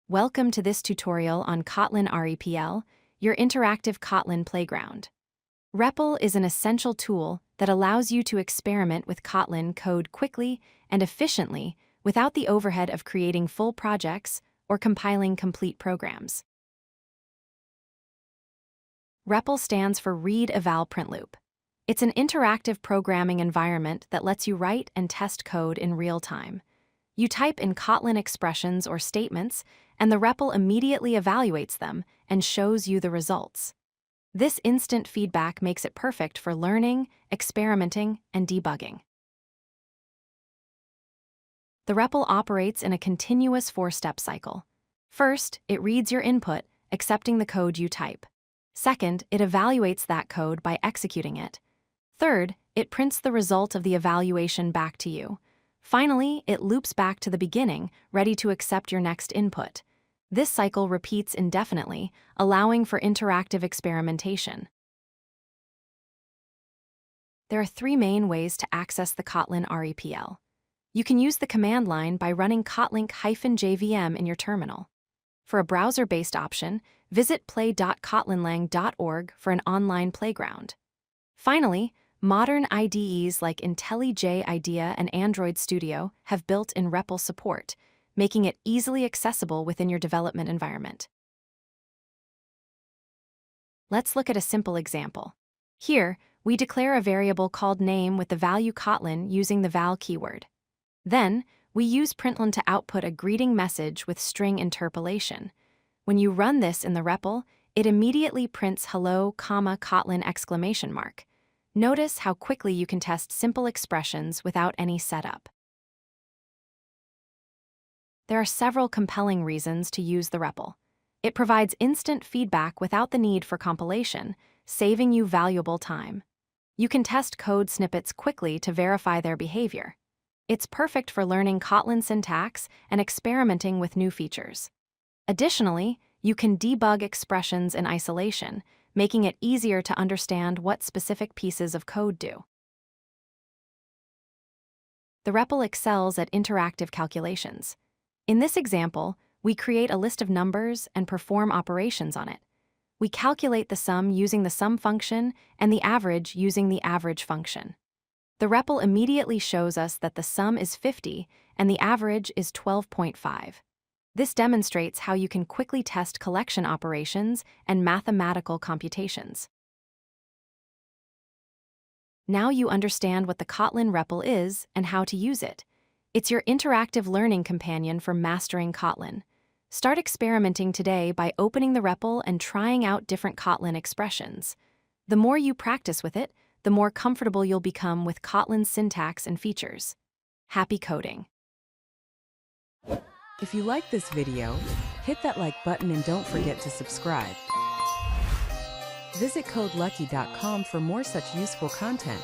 Welcome to this tutorial on Kotlin REPL, your interactive Kotlin playground. REPL is an essential tool that allows you to experiment with Kotlin code quickly and efficiently without the overhead of creating full projects or compiling complete programs. REPL stands for Read-Eval-Print Loop. It's an interactive programming environment that lets you write and test code in real time. You type in Kotlin expressions or statements, and the REPL immediately evaluates them and shows you the results. This instant feedback makes it perfect for learning, experimenting, and debugging. The REPL operates in a continuous four-step cycle. First, it reads your input, accepting the code you type. Second, it evaluates that code by executing it. Third, it prints the result of the evaluation back to you. Finally, it loops back to the beginning, ready to accept your next input. This cycle repeats indefinitely, allowing for interactive experimentation. There are three main ways to access the Kotlin REPL. You can use the command line by running kotlin-jvm in your terminal. For a browser-based option, visit play.kotlinlang.org for an online playground. Finally, modern IDEs like IntelliJ IDEA and Android Studio have built-in REPL support, making it easily accessible within your development environment. Let's look at a simple example. Here, we declare a variable called name with the value Kotlin using the val keyword. Then, we use println to output a greeting message with string interpolation. When you run this in the REPL, it immediately prints hello, Kotlin ! Notice how quickly you can test simple expressions without any setup. There are several compelling reasons to use the REPL. It provides instant feedback without the need for compilation, saving you valuable time. You can test code snippets quickly to verify their behavior. It's perfect for learning Kotlin syntax and experimenting with new features. Additionally, you can debug expressions in isolation, making it easier to understand what specific pieces of code do. The REPL excels at interactive calculations. In this example, we create a list of numbers and perform operations on it. We calculate the sum using the sum function and the average using the average function. The REPL immediately shows us that the sum is 50 and the average is 12.5. This demonstrates how you can quickly test collection operations and mathematical computations. Now you understand what the Kotlin REPL is and how to use it. It's your interactive learning companion for mastering Kotlin. Start experimenting today by opening the REPL and trying out different Kotlin expressions. The more you practice with it, the more comfortable you'll become with Kotlin's syntax and features. Happy coding! If you like this video, hit that like button and don't forget to subscribe. Visit codelucky.com for more such useful content.